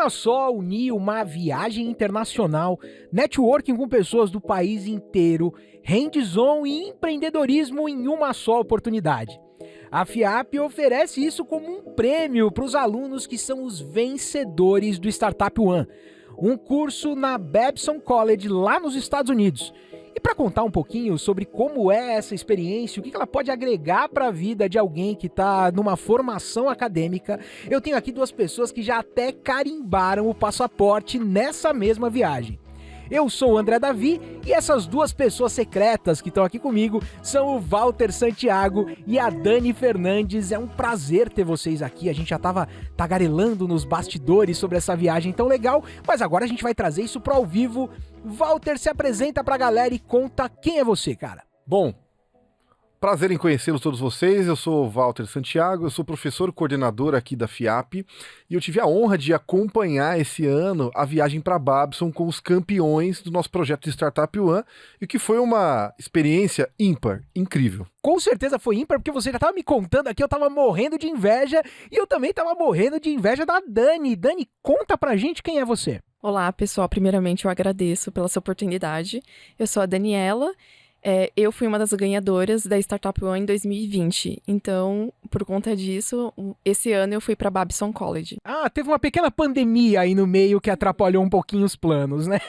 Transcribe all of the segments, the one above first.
Imagina só unir uma viagem internacional, networking com pessoas do país inteiro, hands-on e empreendedorismo em uma só oportunidade. A FIAP oferece isso como um prêmio para os alunos que são os vencedores do Startup One, um curso na Babson College lá nos Estados Unidos. E para contar um pouquinho sobre como é essa experiência, o que ela pode agregar para a vida de alguém que está numa formação acadêmica, eu tenho aqui duas pessoas que já até carimbaram o passaporte nessa mesma viagem. Eu sou o André Davi e essas duas pessoas secretas que estão aqui comigo são o Walter Santiago e a Dani Fernandes. É um prazer ter vocês aqui. A gente já estava tagarelando nos bastidores sobre essa viagem tão legal, mas agora a gente vai trazer isso para ao vivo. Walter, se apresenta para a galera e conta quem é você, cara. Bom, prazer em conhecê-los todos vocês. Eu sou o Walter Santiago, eu sou professor coordenador aqui da FIAP e eu tive a honra de acompanhar esse ano a viagem para Babson com os campeões do nosso projeto de Startup One, e que foi uma experiência ímpar, incrível. Com certeza foi ímpar, porque você já estava me contando aqui, eu estava morrendo de inveja e eu também estava morrendo de inveja da Dani. Dani, conta pra gente quem é você. Olá, pessoal. Primeiramente, eu agradeço pela sua oportunidade. Eu sou a Daniela. Eu fui uma das ganhadoras da Startup One em 2020. Então, por conta disso, esse ano eu fui para Babson College. Ah, teve uma pequena pandemia aí no meio que atrapalhou um pouquinho os planos, né?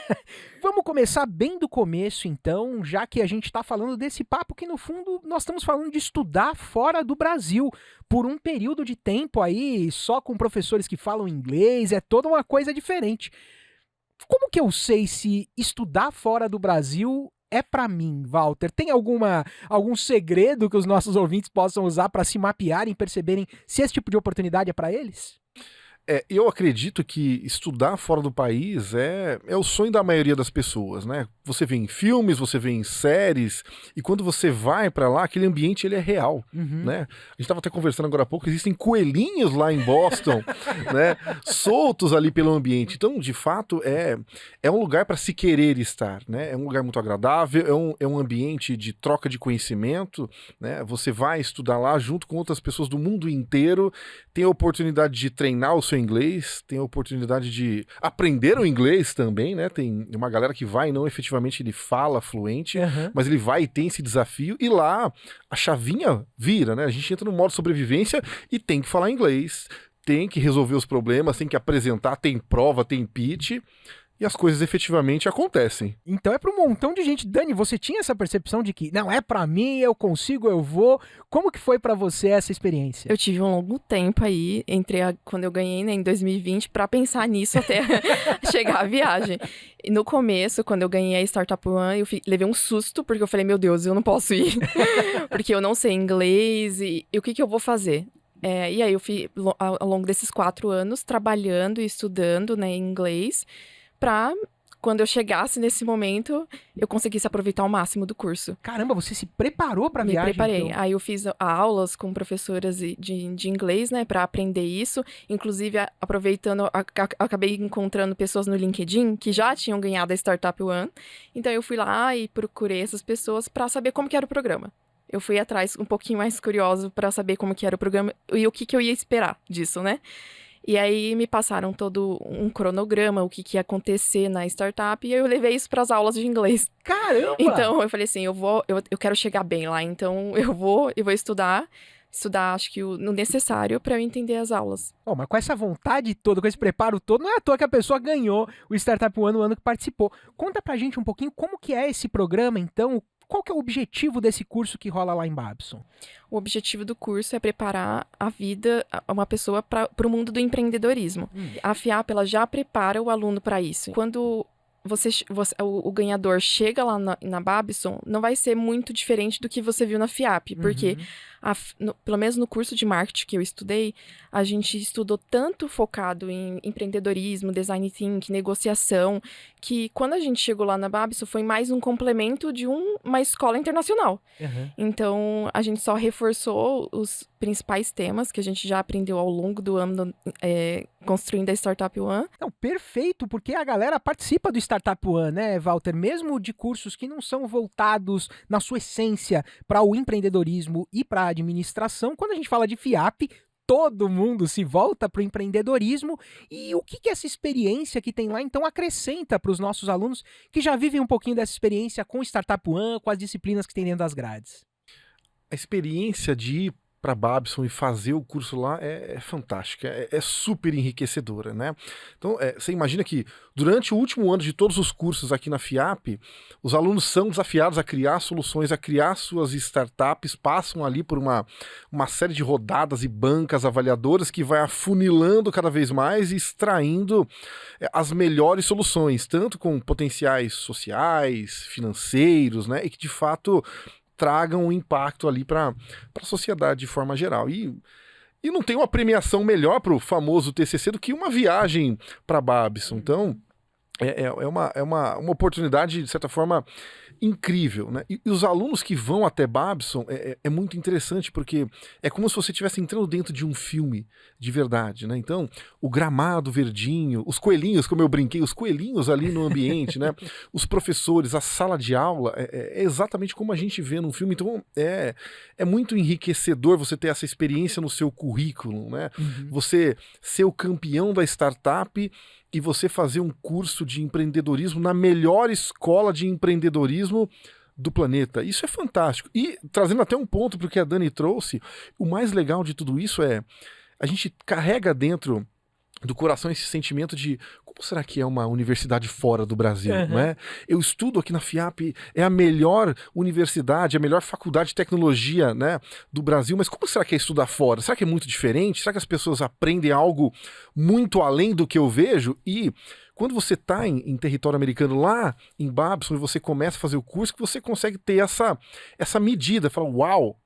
Vamos começar bem do começo, então, já que a gente está falando desse papo que, no fundo, nós estamos falando de estudar fora do Brasil por um período de tempo aí, só com professores que falam inglês, é toda uma coisa diferente. Como que eu sei se estudar fora do Brasil é pra mim, Walter? Tem algum segredo que os nossos ouvintes possam usar para se mapearem e perceberem se esse tipo de oportunidade é para eles? Eu acredito que estudar fora do país é o sonho da maioria das pessoas, né? Você vê em filmes, você vê em séries, e quando você vai pra lá, aquele ambiente ele é real, né? A gente tava até conversando agora há pouco, existem coelhinhos lá em Boston, né? Soltos ali pelo ambiente. Então, de fato, é um lugar para se querer estar, né? É um lugar muito agradável, é um ambiente de troca de conhecimento, né? Você vai estudar lá junto com outras pessoas do mundo inteiro, tem a oportunidade de treinar o seu inglês, tem a oportunidade de aprender o inglês também, né? Tem uma galera que vai e não efetivamente ele fala fluente, mas ele vai e tem esse desafio, e lá a chavinha vira, né? A gente entra no modo sobrevivência e tem que falar inglês, tem que resolver os problemas, tem que apresentar, tem prova, tem pitch, e as coisas efetivamente acontecem. Então é para um montão de gente. Dani, você tinha essa percepção de que não é para mim, eu consigo, eu vou. Como que foi para você essa experiência? Eu tive um longo tempo aí, quando eu ganhei, né, em 2020, para pensar nisso até chegar a viagem. E no começo, quando eu ganhei a Startup One, levei um susto, porque eu falei, meu Deus, eu não posso ir. Porque eu não sei inglês, e o que eu vou fazer? E aí eu fui, ao longo desses 4 anos, trabalhando e estudando, né, inglês, pra quando eu chegasse nesse momento, eu conseguisse aproveitar o máximo do curso. Caramba, você se preparou pra viagem? Me preparei. Então. Aí eu fiz aulas com professoras de inglês, né, pra aprender isso. Inclusive, aproveitando, acabei encontrando pessoas no LinkedIn que já tinham ganhado a Startup One. Então, eu fui lá e procurei essas pessoas pra saber como que era o programa. Eu fui atrás um pouquinho mais curioso pra saber como que era o programa e o que eu ia esperar disso, né? E aí me passaram todo um cronograma, o que ia acontecer na startup, e eu levei isso para as aulas de inglês. Caramba! Então eu falei assim, eu quero chegar bem lá, então eu vou estudar acho que no necessário para eu entender as aulas. Mas com essa vontade toda, com esse preparo todo, não é à toa que a pessoa ganhou o Startup One no ano que participou. Conta pra gente um pouquinho como que é esse programa, então. Qual que é o objetivo desse curso que rola lá em Babson? O objetivo do curso é preparar a vida, uma pessoa para o mundo do empreendedorismo. A FIAP, ela já prepara o aluno para isso. Quando o ganhador chega lá na Babson, não vai ser muito diferente do que você viu na FIAP, porque pelo menos no curso de marketing que eu estudei, a gente estudou tanto focado em empreendedorismo, design thinking, negociação, que quando a gente chegou lá na Babson foi mais um complemento de uma escola internacional. Então, a gente só reforçou os principais temas que a gente já aprendeu ao longo do ano construindo a Startup One. Não, perfeito, porque a galera participa do Startup One, né, Walter? Mesmo de cursos que não são voltados na sua essência para o empreendedorismo e para a administração, quando a gente fala de FIAP, todo mundo se volta para o empreendedorismo e o que que essa experiência que tem lá então acrescenta para os nossos alunos que já vivem um pouquinho dessa experiência com Startup One, com as disciplinas que tem dentro das grades? A experiência de ir para Babson e fazer o curso lá é fantástica, é super enriquecedora, né? Então, você imagina que durante o último ano de todos os cursos aqui na FIAP, os alunos são desafiados a criar soluções, a criar suas startups, passam ali por uma série de rodadas e bancas avaliadoras que vai afunilando cada vez mais e extraindo as melhores soluções, tanto com potenciais sociais, financeiros, né? E que de fato tragam um impacto ali para a sociedade de forma geral. E não tem uma premiação melhor para o famoso TCC do que uma viagem para Babson. Então, é uma oportunidade, de certa forma, incrível, né? E os alunos que vão até Babson é muito interessante, porque é como se você estivesse entrando dentro de um filme de verdade, né? Então, o gramado verdinho, os coelhinhos, como eu brinquei, os coelhinhos ali no ambiente, né? Os professores, a sala de aula, é exatamente como a gente vê num filme. Então, é muito enriquecedor você ter essa experiência no seu currículo, né? Uhum. Você ser o campeão da startup e você fazer um curso de empreendedorismo na melhor escola de empreendedorismo do planeta. Isso é fantástico. E trazendo até um ponto para o que a Dani trouxe, o mais legal de tudo isso é a gente carrega dentro do coração esse sentimento de como será que é uma universidade fora do Brasil, né? Eu estudo aqui na FIAP, é a melhor universidade, a melhor faculdade de tecnologia, né, do Brasil, mas como será que é estudar fora? Será que é muito diferente? Será que as pessoas aprendem algo muito além do que eu vejo? E quando você está em território americano lá em Babson e você começa a fazer o curso, que você consegue ter essa medida, fala, uau,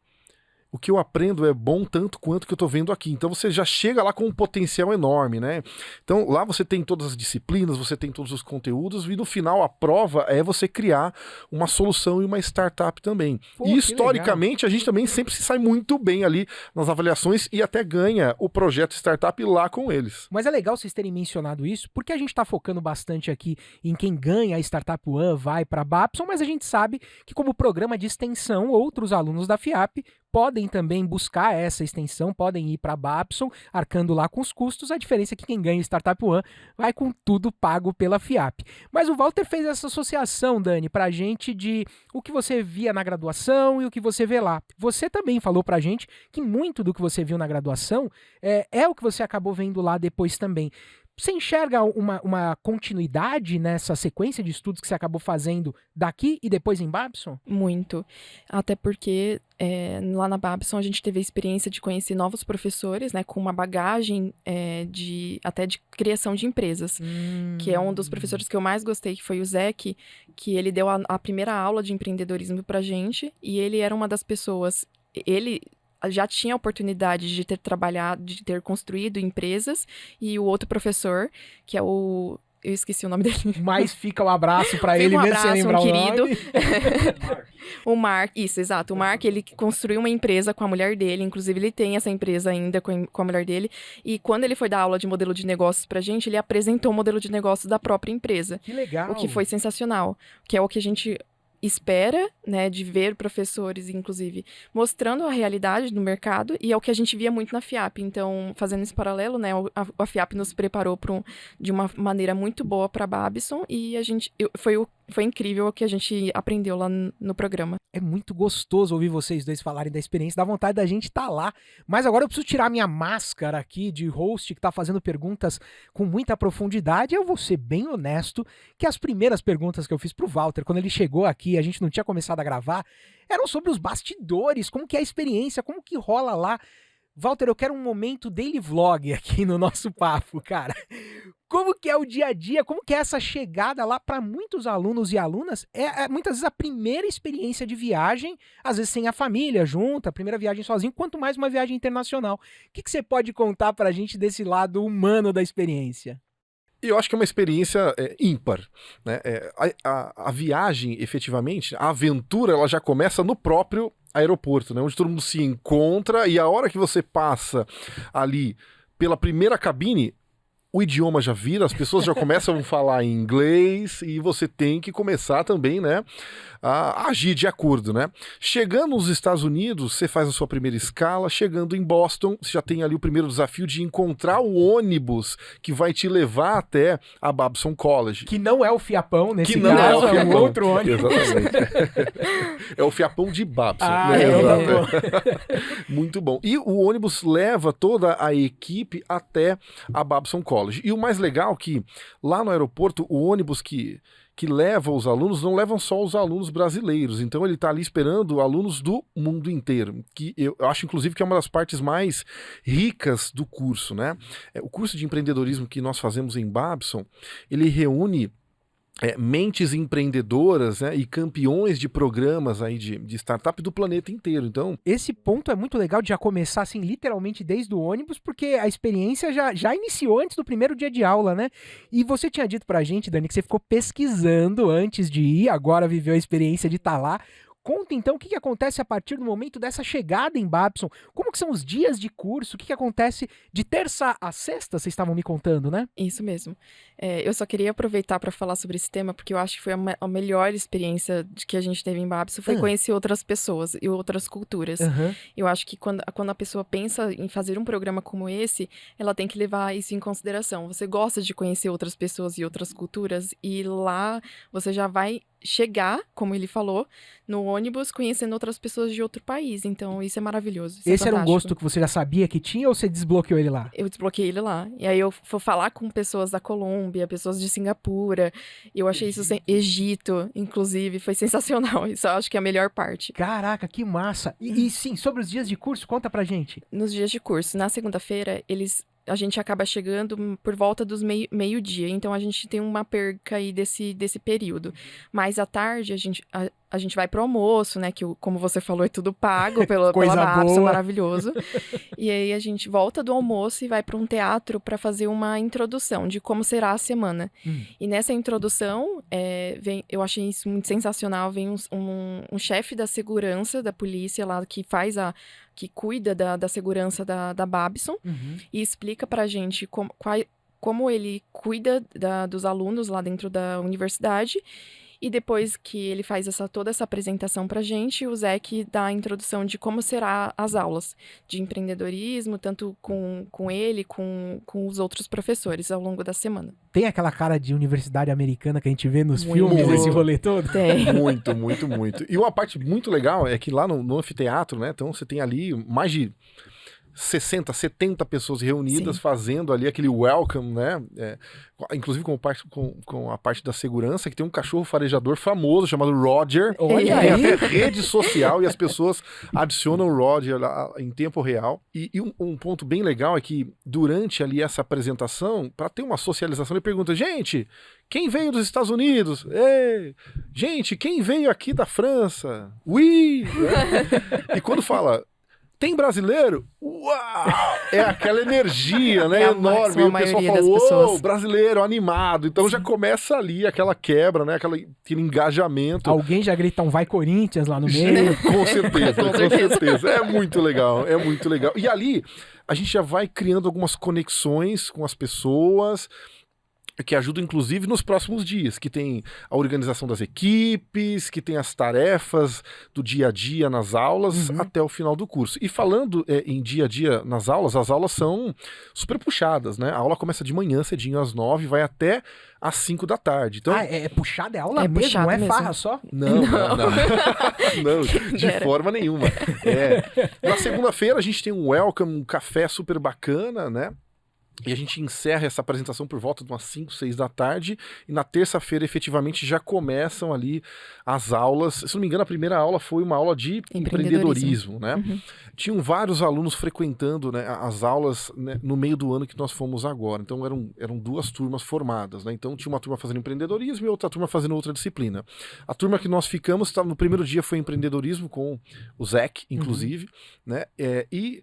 o que eu aprendo é bom tanto quanto que eu tô vendo aqui. Então você já chega lá com um potencial enorme, né? Então lá você tem todas as disciplinas, você tem todos os conteúdos e no final a prova é você criar uma solução e uma startup também. Pô, e que historicamente a gente também sempre se sai muito bem ali nas avaliações e até ganha o projeto startup lá com eles. Mas é legal vocês terem mencionado isso, porque a gente está focando bastante aqui em quem ganha a Startup One, vai para a Babson, mas a gente sabe que como programa de extensão, outros alunos da FIAP podem também buscar essa extensão, podem ir para a Babson, arcando lá com os custos. A diferença é que quem ganha Startup One vai com tudo pago pela FIAP. Mas o Walter fez essa associação, Dani, para a gente de o que você via na graduação e o que você vê lá. Você também falou para a gente que muito do que você viu na graduação é o que você acabou vendo lá depois também. Você enxerga uma continuidade nessa sequência de estudos que você acabou fazendo daqui e depois em Babson? Muito. Até porque lá na Babson a gente teve a experiência de conhecer novos professores, né, com uma bagagem até de criação de empresas. Que é um dos professores que eu mais gostei, que foi o Zeke, que ele deu a primeira aula de empreendedorismo pra gente, e ele era uma das pessoas... Ele já tinha a oportunidade de ter trabalhado, de ter construído empresas, e o outro professor, que é o... Eu esqueci o nome dele. Mas fica um abraço pra ele, Um mesmo sem abraço, lembrar um querido. o nome. O Mark, isso, exato. O Mark, ele construiu uma empresa com a mulher dele, inclusive ele tem essa empresa ainda com a mulher dele, e quando ele foi dar aula de modelo de negócios pra gente, ele apresentou o modelo de negócios da própria empresa. Que legal. O que foi sensacional, que é o que a gente espera, né, de ver professores, inclusive, mostrando a realidade do mercado, e é o que a gente via muito na FIAP. Então, fazendo esse paralelo, né, a FIAP nos preparou de uma maneira muito boa para a Babson, e foi incrível o que a gente aprendeu lá no programa. É muito gostoso ouvir vocês dois falarem da experiência, dá vontade da gente estar lá. Mas agora eu preciso tirar minha máscara aqui de host que tá fazendo perguntas com muita profundidade. Eu vou ser bem honesto que as primeiras perguntas que eu fiz pro Walter, quando ele chegou aqui, a gente não tinha começado a gravar, eram sobre os bastidores, como que é a experiência, como que rola lá. Walter, eu quero um momento daily vlog aqui no nosso papo, cara. Como que é o dia a dia, como que é essa chegada lá para muitos alunos e alunas? Muitas vezes a primeira experiência de viagem, às vezes sem a família junto, a primeira viagem sozinho, quanto mais uma viagem internacional. O que você pode contar pra gente desse lado humano da experiência? Eu acho que é uma experiência ímpar, né? A viagem, efetivamente, a aventura, ela já começa no próprio aeroporto, né? Onde todo mundo se encontra e a hora que você passa ali pela primeira cabine, o idioma já vira, as pessoas já começam a falar em inglês e você tem que começar também, né, a agir de acordo, né? Chegando nos Estados Unidos, você faz a sua primeira escala. Chegando em Boston, você já tem ali o primeiro desafio de encontrar o ônibus que vai te levar até a Babson College. Que não é o Fiapão, nesse Que não caso, é o é um Fiapão. outro ônibus. Exatamente. É o Fiapão de Babson. Ah, né? então tá Exato. Muito bom. E o ônibus leva toda a equipe até a Babson College. E o mais legal é que lá no aeroporto, o ônibus que leva os alunos, não levam só os alunos brasileiros. Então ele está ali esperando alunos do mundo inteiro, que eu acho inclusive que é uma das partes mais ricas do curso, né? O curso de empreendedorismo que nós fazemos em Babson, ele reúne mentes empreendedoras, né, e campeões de programas aí de startup do planeta inteiro. Então, esse ponto é muito legal de já começar assim, literalmente desde o ônibus, porque a experiência já iniciou antes do primeiro dia de aula, né? E você tinha dito pra gente, Dani, que você ficou pesquisando antes de ir, agora viveu a experiência de estar lá. Conta então o que acontece a partir do momento dessa chegada em Babson. Como que são os dias de curso? O que acontece de terça a sexta, vocês estavam me contando, né? Isso mesmo. Eu só queria aproveitar para falar sobre esse tema, porque eu acho que foi a melhor experiência que a gente teve em Babson, foi conhecer outras pessoas e outras culturas. Eu acho que quando a pessoa pensa em fazer um programa como esse, ela tem que levar isso em consideração. Você gosta de conhecer outras pessoas e outras culturas, e lá você já vai chegar, como ele falou, no ônibus conhecendo outras pessoas de outro país. Então, isso é maravilhoso. Isso Esse é era um fantástico. gosto que você já sabia que tinha ou você desbloqueou ele lá? Eu desbloqueei ele lá. E aí eu fui falar com pessoas da Colômbia, pessoas de Singapura. Eu achei isso... Egito, inclusive. Foi sensacional. Isso eu acho que é a melhor parte. Caraca, que massa! E sim, sobre os dias de curso, conta pra gente. Nos dias de curso, na segunda-feira, a gente acaba chegando por volta dos meio-dia. Então, a gente tem uma perca aí desse período. Mas à tarde, a gente vai pro almoço, né? Que, como você falou, é tudo pago pela Babson, boa. maravilhoso. E aí, a gente volta do almoço e vai para um teatro para fazer uma introdução de como será a semana. E nessa introdução, eu achei isso muito sensacional. Vem um chefe da segurança da polícia lá que cuida da segurança da Babson e explica pra gente como ele cuida dos alunos lá dentro da universidade. E depois que ele faz toda essa apresentação pra gente, o Zeke dá a introdução de como será as aulas de empreendedorismo, tanto com ele, com os outros professores ao longo da semana. Tem aquela cara de universidade americana que a gente vê nos Muito. filmes, esse rolê todo? Tem. muito, muito, muito. E uma parte muito legal é que lá no anfiteatro, né, então você tem ali mais de 60, 70 pessoas reunidas. Sim. Fazendo ali aquele welcome, né? Inclusive com a parte da segurança, que tem um cachorro farejador famoso chamado Roger. Olha tem aí. até rede social e as pessoas adicionam o Roger em tempo real. E um ponto bem legal é que durante ali essa apresentação, para ter uma socialização, ele pergunta: gente, quem veio dos Estados Unidos? Ei! Gente, quem veio aqui da França? Oui! Né? E quando fala: tem brasileiro? Uau! É aquela energia, né? Enorme. E o pessoal falou: brasileiro, animado. Então já começa ali aquela quebra, né? Aquele engajamento. Alguém já grita um vai Corinthians lá no meio. Com certeza, com certeza. É muito legal, é muito legal. E ali a gente já vai criando algumas conexões com as pessoas, que ajudam, inclusive, nos próximos dias, que tem a organização das equipes, que tem as tarefas do dia a dia nas aulas, até o final do curso. E falando em dia a dia nas aulas, as aulas são super puxadas, né? A aula começa de manhã, cedinho, às 9, vai até às 5 da tarde. Então, é puxada, é aula é mesmo, puxado não é mesmo. farra só? Não, de forma nenhuma. Na segunda-feira a gente tem um welcome, um café super bacana, né? E a gente encerra essa apresentação por volta de umas 5, 6 da tarde. E na terça-feira, efetivamente, já começam ali as aulas. Se não me engano, a primeira aula foi uma aula de empreendedorismo, né? Tinham vários alunos frequentando, né, as aulas, né, no meio do ano que nós fomos agora. Então eram 2 turmas formadas, né? Então tinha uma turma fazendo empreendedorismo e outra turma fazendo outra disciplina. A turma que nós ficamos, no primeiro dia foi empreendedorismo com o Zeke, inclusive, né? E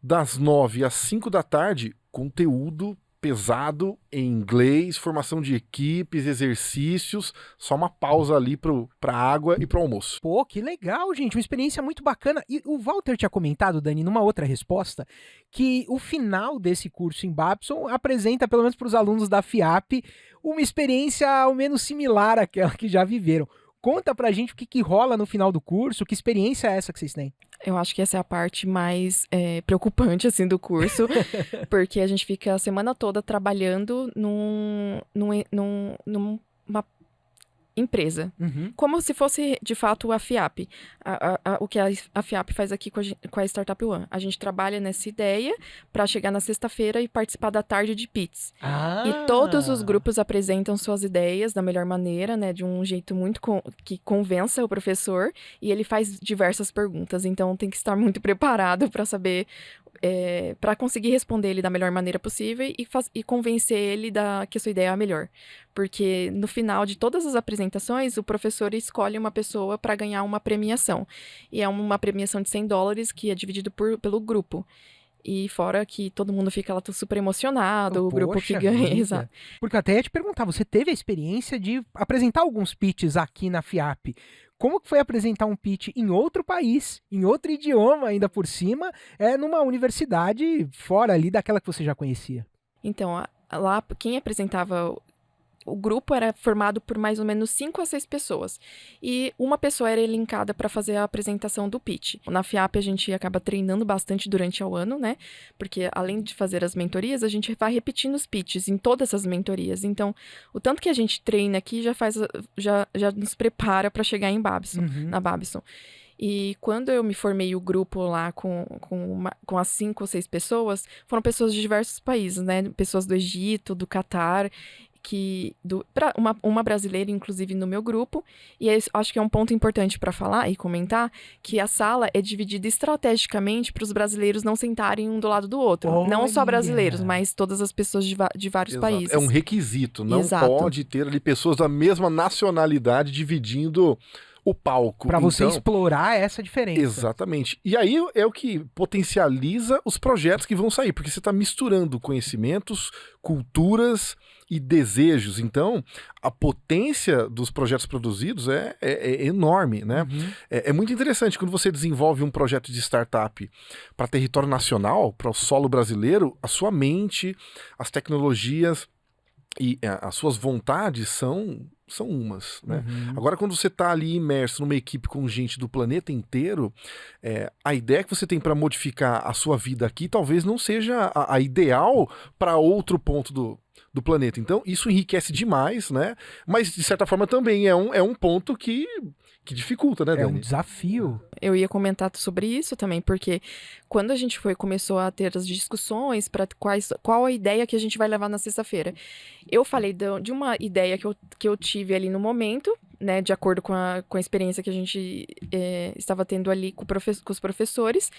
das 9 às 5 da tarde, conteúdo pesado em inglês, formação de equipes, exercícios, só uma pausa ali pra água e pro almoço. Pô, que legal, gente, uma experiência muito bacana. E o Walter tinha comentado, Dani, numa outra resposta, que o final desse curso em Babson apresenta, pelo menos para os alunos da FIAP, uma experiência ao menos similar àquela que já viveram. Conta pra gente o que rola no final do curso, que experiência é essa que vocês têm? Eu acho que essa é a parte mais preocupante, assim, do curso, porque a gente fica a semana toda trabalhando numa empresa. Como se fosse, de fato, a FIAP. O que a FIAP faz aqui com a Startup One. A gente trabalha nessa ideia para chegar na sexta-feira e participar da tarde de PITs. E todos os grupos apresentam suas ideias da melhor maneira, né? De um jeito muito que convença o professor. E ele faz diversas perguntas. Então, tem que estar muito preparado para saber... para conseguir responder ele da melhor maneira possível e convencer ele que a sua ideia é a melhor. Porque no final de todas as apresentações, o professor escolhe uma pessoa para ganhar uma premiação. E é uma premiação de $100 que é dividido pelo grupo. E fora que todo mundo fica lá super emocionado, o grupo que ganha. Exato. Porque eu até ia te perguntar, você teve a experiência de apresentar alguns pitches aqui na FIAP. Como que foi apresentar um pitch em outro país, em outro idioma ainda por cima, numa universidade fora ali daquela que você já conhecia? Então, lá quem apresentava... O grupo era formado por mais ou menos 5 a 6 pessoas. E uma pessoa era elencada para fazer a apresentação do pitch. Na FIAP, a gente acaba treinando bastante durante o ano, né? Porque além de fazer as mentorias, a gente vai repetindo os pitches em todas as mentorias. Então, o tanto que a gente treina aqui já nos prepara para chegar em Babson, na Babson. E quando eu me formei o grupo lá com as 5 ou 6 pessoas, foram pessoas de diversos países, né? Pessoas do Egito, do Catar... uma brasileira, inclusive, no meu grupo. E acho que é um ponto importante para falar e comentar que a sala é dividida estrategicamente para os brasileiros não sentarem um do lado do outro. Olha. Não só brasileiros, mas todas as pessoas de vários países. É um requisito, não pode ter ali pessoas da mesma nacionalidade dividindo o palco. Para você explorar essa diferença. Exatamente. E aí é o que potencializa os projetos que vão sair, porque você está misturando conhecimentos, culturas e desejos. Então, a potência dos projetos produzidos é enorme, né? É muito interessante quando você desenvolve um projeto de startup para território nacional, para o solo brasileiro, a sua mente, as tecnologias e as suas vontades são umas, né? Agora, quando você está ali imerso numa equipe com gente do planeta inteiro, a ideia que você tem para modificar a sua vida aqui talvez não seja a ideal para outro ponto do planeta. Então, isso enriquece demais, né? Mas, de certa forma, também é um ponto que dificulta, né, Dani? É um desafio. Eu ia comentar sobre isso também, porque quando a gente começou a ter as discussões para qual a ideia que a gente vai levar na sexta-feira, eu falei de uma ideia que eu tive ali no momento, né, de acordo com a experiência que a gente estava tendo ali com os professores.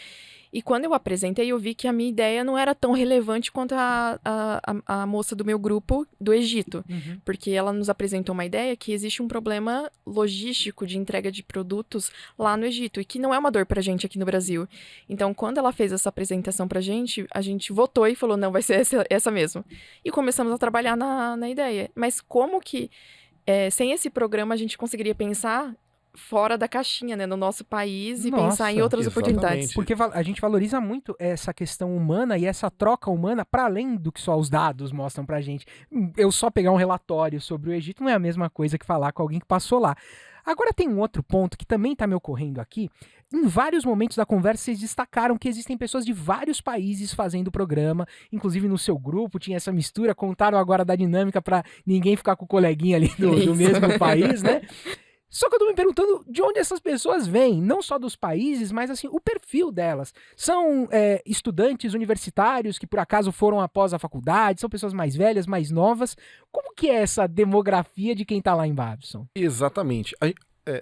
E quando eu apresentei, eu vi que a minha ideia não era tão relevante quanto a moça do meu grupo do Egito. Porque ela nos apresentou uma ideia que existe um problema logístico de entrega de produtos lá no Egito. E que não é uma dor pra gente aqui no Brasil. Então, quando ela fez essa apresentação pra gente, a gente votou e falou, não, vai ser essa mesmo. E começamos a trabalhar na ideia. Mas como que, sem esse programa, a gente conseguiria pensar fora da caixinha, né, no nosso país e pensar em outras oportunidades. Porque a gente valoriza muito essa questão humana e essa troca humana para além do que só os dados mostram pra gente. Eu só pegar um relatório sobre o Egito não é a mesma coisa que falar com alguém que passou lá. Agora tem um outro ponto que também está me ocorrendo aqui. Em vários momentos da conversa, vocês destacaram que existem pessoas de vários países fazendo o programa, inclusive no seu grupo tinha essa mistura, contaram agora da dinâmica para ninguém ficar com o coleguinha ali do mesmo país, né? Só que eu tô me perguntando de onde essas pessoas vêm, não só dos países, mas assim, o perfil delas. São estudantes universitários que por acaso foram após a faculdade, são pessoas mais velhas, mais novas. Como que é essa demografia de quem tá lá em Babson? Exatamente.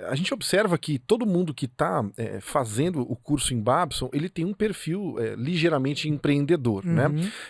A gente observa que todo mundo que está fazendo o curso em Babson, ele tem um perfil ligeiramente empreendedor, né?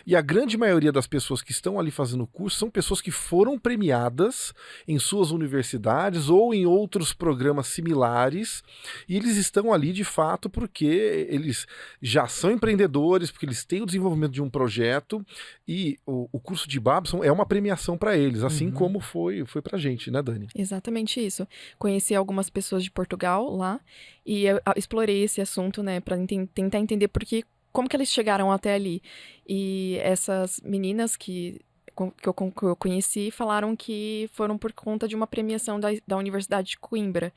E a grande maioria das pessoas que estão ali fazendo o curso são pessoas que foram premiadas em suas universidades ou em outros programas similares, e eles estão ali de fato porque eles já são empreendedores, porque eles têm o desenvolvimento de um projeto, e o curso de Babson é uma premiação para eles, assim como foi pra gente, né, Dani? Exatamente isso. Conheci algumas pessoas de Portugal lá e eu explorei esse assunto, né, para tentar entender como que eles chegaram até ali. E essas meninas que que eu conheci falaram que foram por conta de uma premiação da Universidade de Coimbra.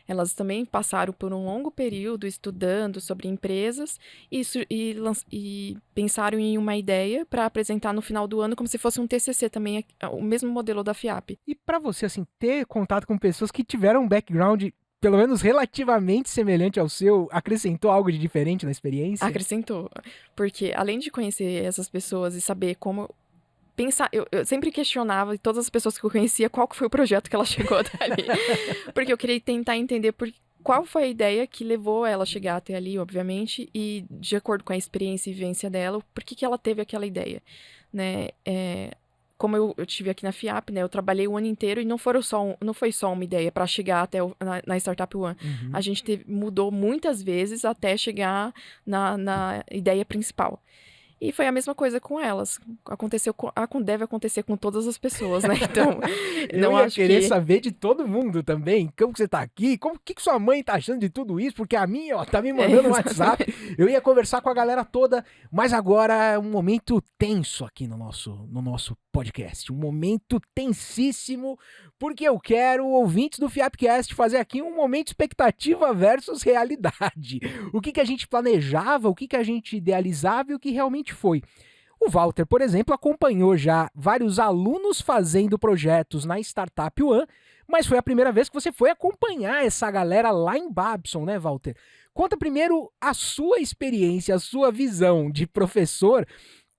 Elas também passaram por um longo período estudando sobre empresas e pensaram em uma ideia para apresentar no final do ano como se fosse um TCC também, o mesmo modelo da FIAP. E para você, assim, ter contato com pessoas que tiveram um background pelo menos relativamente semelhante ao seu, acrescentou algo de diferente na experiência? Acrescentou, porque além de conhecer essas pessoas e saber como pensar, eu sempre questionava todas as pessoas que eu conhecia qual que foi o projeto que ela chegou até ali, porque eu queria tentar entender qual foi a ideia que levou ela a chegar até ali, obviamente, e de acordo com a experiência e vivência dela, por que ela teve aquela ideia, né? Como eu tive aqui na FIAP, né? Eu trabalhei o ano inteiro e não foi só uma ideia para chegar até na Startup One. A gente mudou muitas vezes até chegar na ideia principal. E foi a mesma coisa com elas. Deve acontecer com todas as pessoas, né? Então, eu ia querer saber de todo mundo também. Como que você tá aqui? O que sua mãe tá achando de tudo isso? Porque a minha, ó, tá me mandando um WhatsApp. Eu ia conversar com a galera toda, mas agora é um momento tenso aqui no nosso podcast. Um momento tensíssimo, porque eu quero, ouvintes do FIAPcast, fazer aqui um momento expectativa versus realidade. O que a gente planejava, o que a gente idealizava e o que realmente foi. O Walter, por exemplo, acompanhou já vários alunos fazendo projetos na Startup One, mas foi a primeira vez que você foi acompanhar essa galera lá em Babson, né, Walter? Conta primeiro a sua experiência, a sua visão de professor.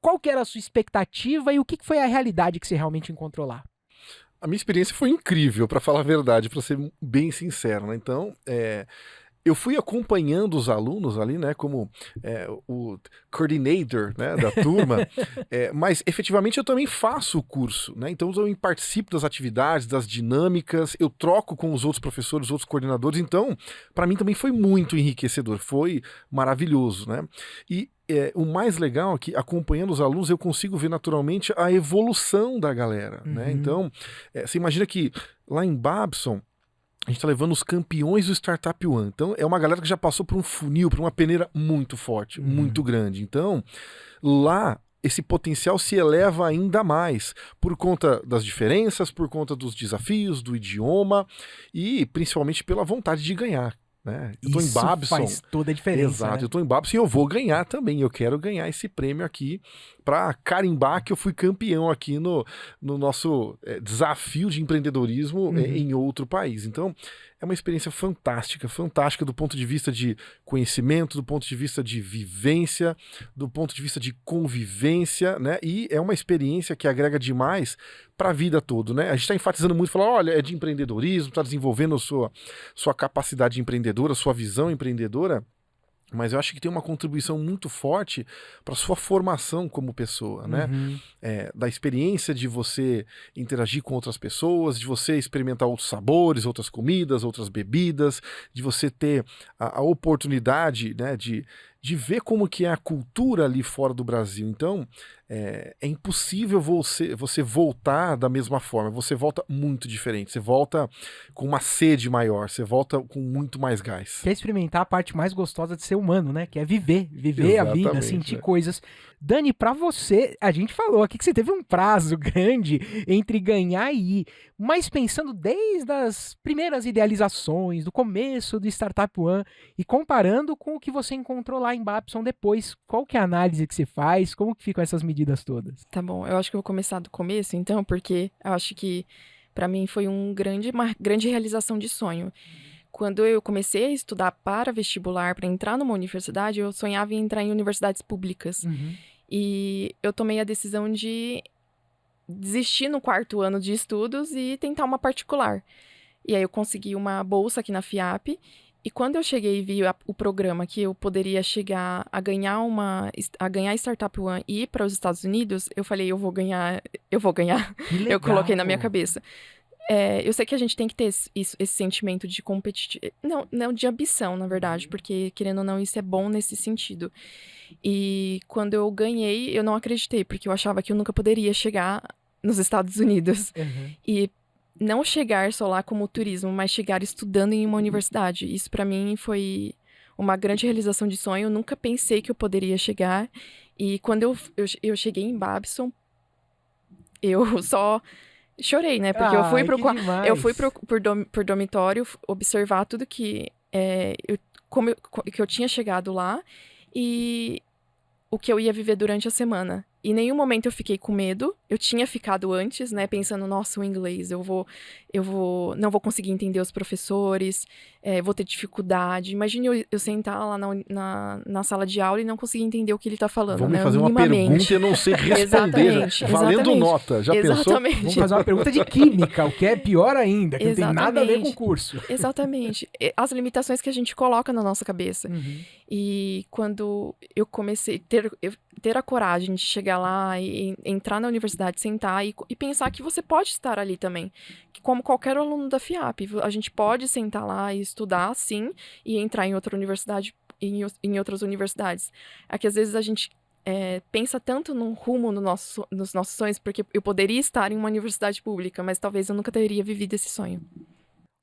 Qual que era a sua expectativa e o que foi a realidade que você realmente encontrou lá? A minha experiência foi incrível, para falar a verdade, para ser bem sincero, né? Então, eu fui acompanhando os alunos ali, né, como o coordinator, né, da turma, mas efetivamente eu também faço o curso, né? Então eu também participo das atividades, das dinâmicas, eu troco com os outros professores, os outros coordenadores, então para mim também foi muito enriquecedor, foi maravilhoso, né? E o mais legal é que, acompanhando os alunos, eu consigo ver naturalmente a evolução da galera, né? Então, você imagina que lá em Babson, a gente tá levando os campeões do Startup One. Então, é uma galera que já passou por um funil, por uma peneira muito forte, muito grande. Então, lá, esse potencial se eleva ainda mais por conta das diferenças, por conta dos desafios, do idioma e principalmente pela vontade de ganhar. Né? Eu tô em Babson. Faz toda a diferença. Exato, né? Eu tô em Babson e eu vou ganhar também. Eu quero ganhar esse prêmio aqui para carimbar que eu fui campeão aqui no nosso desafio de empreendedorismo em outro país. Então, é uma experiência fantástica, fantástica do ponto de vista de conhecimento, do ponto de vista de vivência, do ponto de vista de convivência, né? E é uma experiência que agrega demais para a vida toda, né? A gente está enfatizando muito, falando, olha, é de empreendedorismo, está desenvolvendo sua capacidade empreendedora, sua visão empreendedora, mas eu acho que tem uma contribuição muito forte para sua formação como pessoa, né? Da experiência de você interagir com outras pessoas, de você experimentar outros sabores, outras comidas, outras bebidas, de você ter a oportunidade, né, de ver como que é a cultura ali fora do Brasil. Então, é impossível você voltar da mesma forma. Você volta muito diferente. Você volta com uma sede maior. Você volta com muito mais gás. Quer experimentar a parte mais gostosa de ser humano, né? Que é viver a vida, sentir coisas. Dani, pra você, a gente falou aqui que você teve um prazo grande entre ganhar e ir, mas pensando desde as primeiras idealizações, do começo do Startup One e comparando com o que você encontrou lá em Babson depois, qual que é a análise que você faz? Como que ficam essas medidas todas? Tá bom, eu acho que eu vou começar do começo, então, porque eu acho que pra mim foi uma grande realização de sonho. Quando eu comecei a estudar para vestibular, para entrar numa universidade, eu sonhava em entrar em universidades públicas. E eu tomei a decisão de desistir no 4º ano de estudos e tentar uma particular. E aí eu consegui uma bolsa aqui na FIAP. E quando eu cheguei e vi o programa que eu poderia chegar a ganhar a Startup One e ir para os Estados Unidos, eu falei, eu vou ganhar. Eu coloquei na minha cabeça. Eu sei que a gente tem que ter esse sentimento de competitividade. Não, de ambição, na verdade, porque, querendo ou não, isso é bom nesse sentido. E quando eu ganhei, eu não acreditei, porque eu achava que eu nunca poderia chegar nos Estados Unidos. E não chegar só lá como turismo, mas chegar estudando em uma universidade. Isso, pra mim, foi uma grande realização de sonho. Eu nunca pensei que eu poderia chegar. E quando eu cheguei em Babson, eu só chorei, né? Porque eu fui Ai, pro, que qua- demais. eu fui por dormitório observar tudo que, que eu tinha chegado lá e o que eu ia viver durante a semana. Em nenhum momento eu fiquei com medo. Eu tinha ficado antes, né? Pensando, nossa, o inglês, não vou conseguir entender os professores, vou ter dificuldade. Imagine eu sentar lá na sala de aula e não conseguir entender o que ele tá falando, Vão me né? fazer uma Minimamente. pergunta e eu não sei responder. Exatamente, Valendo exatamente. nota. Já pensou? Exatamente. Vamos fazer uma pergunta de química, o que é pior ainda, que não tem nada a ver com o Exatamente. curso. Exatamente. As limitações que a gente coloca na nossa cabeça. Uhum. E quando eu comecei a ter a coragem de chegar lá e entrar na universidade, sentar e pensar que você pode estar ali também. Que como qualquer aluno da FIAP, a gente pode sentar lá e estudar, sim, e entrar em outra universidade, em outras universidades. É que às vezes a gente pensa tanto num rumo nos nossos sonhos, porque eu poderia estar em uma universidade pública, mas talvez eu nunca teria vivido esse sonho.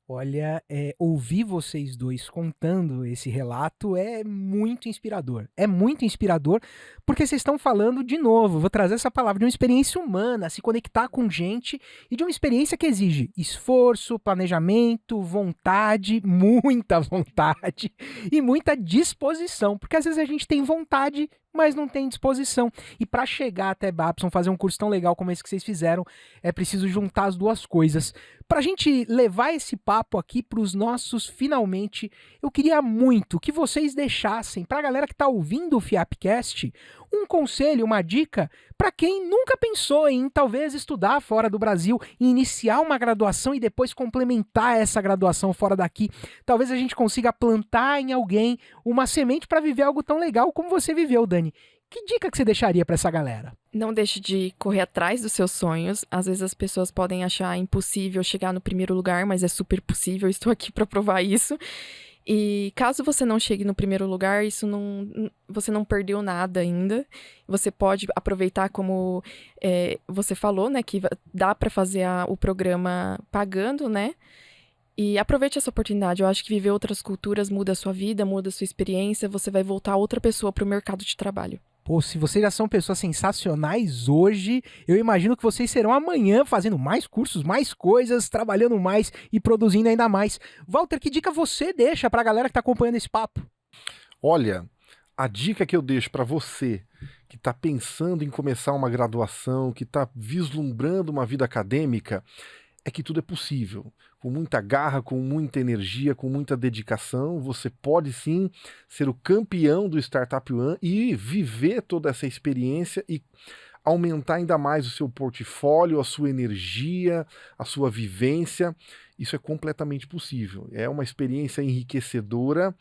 Olha, ouvir vocês dois contando esse relato é muito inspirador. É muito inspirador porque vocês estão falando, de novo, vou trazer essa palavra, de uma experiência humana, se conectar com gente e de uma experiência que exige esforço, planejamento, vontade, muita vontade e muita disposição. Porque às vezes a gente tem vontade, mas não tem disposição. E para chegar até Babson, fazer um curso tão legal como esse que vocês fizeram, é preciso juntar as duas coisas. Para a gente levar esse papo aqui para os nossos finalmente, eu queria muito que vocês deixassem para a galera que está ouvindo o Fiapcast um conselho, uma dica para quem nunca pensou em talvez estudar fora do Brasil, em iniciar uma graduação e depois complementar essa graduação fora daqui. Talvez a gente consiga plantar em alguém uma semente para viver algo tão legal como você viveu, Dani. Que dica que você deixaria para essa galera? Não deixe de correr atrás dos seus sonhos. Às vezes as pessoas podem achar impossível chegar no primeiro lugar, mas é super possível. Estou aqui para provar isso. E caso você não chegue no primeiro lugar, você não perdeu nada ainda. Você pode aproveitar, como você falou, né, que dá para fazer o programa pagando, né? E aproveite essa oportunidade. Eu acho que viver outras culturas muda a sua vida, muda a sua experiência. Você vai voltar outra pessoa para o mercado de trabalho. Pô, se vocês já são pessoas sensacionais hoje, eu imagino que vocês serão amanhã fazendo mais cursos, mais coisas, trabalhando mais e produzindo ainda mais. Walter, que dica você deixa pra galera que tá acompanhando esse papo? Olha, a dica que eu deixo para você que está pensando em começar uma graduação, que está vislumbrando uma vida acadêmica, é que tudo é possível. Com muita garra, com muita energia, com muita dedicação, você pode sim ser o campeão do Startup One e viver toda essa experiência e aumentar ainda mais o seu portfólio, a sua energia, a sua vivência. Isso é completamente possível. É uma experiência enriquecedora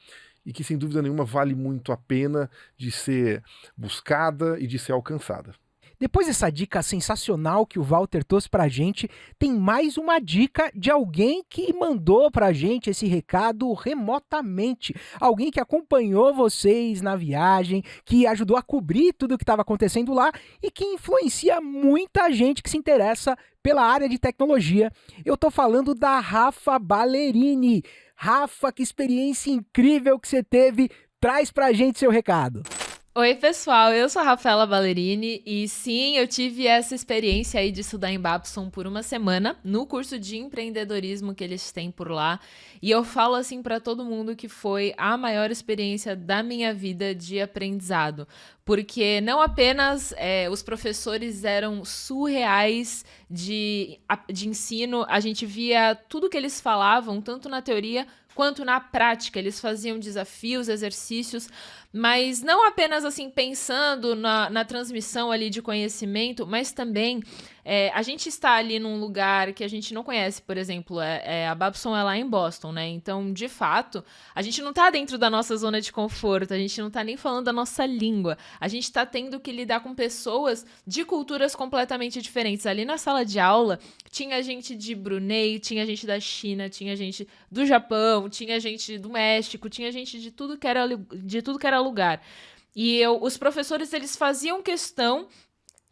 e que, sem dúvida nenhuma, vale muito a pena de ser buscada e de ser alcançada. Depois dessa dica sensacional que o Walter trouxe pra gente, tem mais uma dica de alguém que mandou pra gente esse recado remotamente. Alguém que acompanhou vocês na viagem, que ajudou a cobrir tudo o que estava acontecendo lá e que influencia muita gente que se interessa pela área de tecnologia. Eu tô falando da Rafa Ballerini. Rafa, que experiência incrível que você teve. Traz pra gente seu recado. Oi, pessoal, eu sou a Rafaela Ballerini e sim, eu tive essa experiência aí de estudar em Babson por uma semana no curso de empreendedorismo que eles têm por lá, e eu falo assim para todo mundo que foi a maior experiência da minha vida de aprendizado, porque não apenas os professores eram surreais de ensino, a gente via tudo que eles falavam, tanto na teoria quanto na prática. Eles faziam desafios, exercícios, mas não apenas assim pensando na transmissão ali de conhecimento, mas também a gente está ali num lugar que a gente não conhece, por exemplo, a Babson é lá em Boston, né? Então, de fato, a gente não está dentro da nossa zona de conforto, a gente não está nem falando da nossa língua, a gente está tendo que lidar com pessoas de culturas completamente diferentes. Ali na sala de aula, tinha gente de Brunei, tinha gente da China, tinha gente do Japão, tinha gente do México, tinha gente de tudo que era lugar. E os professores, eles faziam questão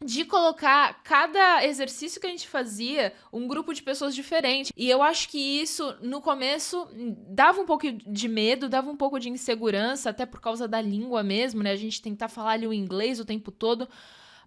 de colocar cada exercício que a gente fazia um grupo de pessoas diferente. E eu acho que isso, no começo, dava um pouco de medo, dava um pouco de insegurança, até por causa da língua mesmo, né? A gente tentar falar ali o inglês o tempo todo.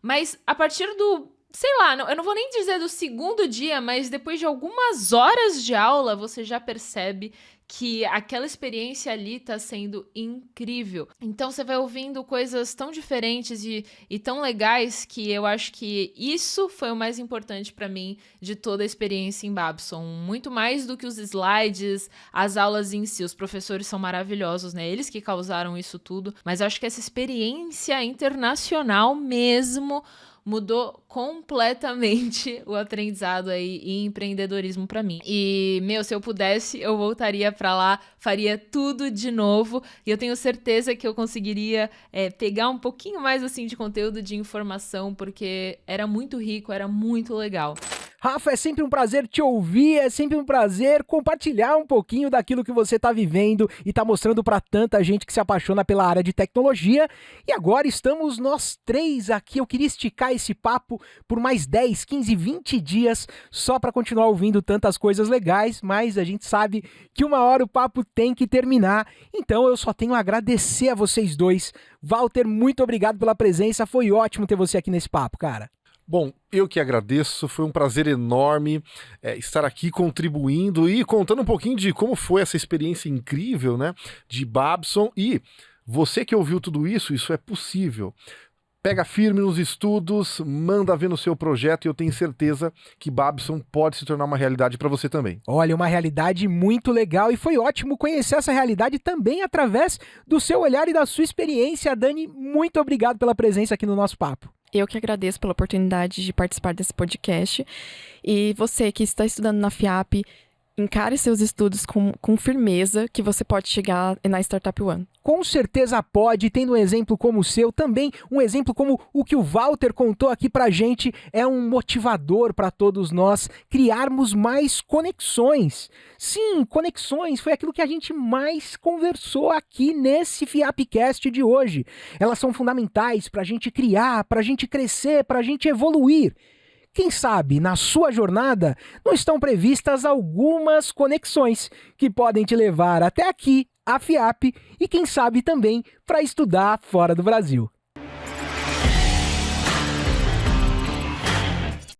Mas a partir do sei lá, eu não vou nem dizer do segundo dia, mas depois de algumas horas de aula, você já percebe que aquela experiência ali tá sendo incrível. Então você vai ouvindo coisas tão diferentes e tão legais que eu acho que isso foi o mais importante pra mim de toda a experiência em Babson. Muito mais do que os slides, as aulas em si. Os professores são maravilhosos, né? Eles que causaram isso tudo. Mas eu acho que essa experiência internacional mesmo mudou completamente o aprendizado aí em empreendedorismo pra mim. E, se eu pudesse, eu voltaria pra lá, faria tudo de novo. E eu tenho certeza que eu conseguiria pegar um pouquinho mais, assim, de conteúdo, de informação, porque era muito rico, era muito legal. Rafa, é sempre um prazer te ouvir, é sempre um prazer compartilhar um pouquinho daquilo que você está vivendo e está mostrando para tanta gente que se apaixona pela área de tecnologia. E agora estamos nós 3 aqui. Eu queria esticar esse papo por mais 10, 15, 20 dias só para continuar ouvindo tantas coisas legais, mas a gente sabe que uma hora o papo tem que terminar. Então eu só tenho a agradecer a vocês dois. Walter, muito obrigado pela presença, foi ótimo ter você aqui nesse papo, cara. Bom, eu que agradeço, foi um prazer enorme estar aqui contribuindo e contando um pouquinho de como foi essa experiência incrível, né, de Babson. E você que ouviu tudo isso, isso é possível. Pega firme nos estudos, manda ver no seu projeto e eu tenho certeza que Babson pode se tornar uma realidade para você também. Olha, uma realidade muito legal e foi ótimo conhecer essa realidade também através do seu olhar e da sua experiência. Dani, muito obrigado pela presença aqui no nosso papo. Eu que agradeço pela oportunidade de participar desse podcast. E você que está estudando na FIAP, encare seus estudos com firmeza, que você pode chegar na Startup One. Com certeza pode, tendo um exemplo como o seu, também um exemplo como o que o Walter contou aqui pra gente, é um motivador para todos nós criarmos mais conexões. Sim, conexões foi aquilo que a gente mais conversou aqui nesse FIAPcast de hoje. Elas são fundamentais pra gente criar, pra gente crescer, pra gente evoluir. Quem sabe, na sua jornada, não estão previstas algumas conexões que podem te levar até aqui, a FIAP, e quem sabe também para estudar fora do Brasil.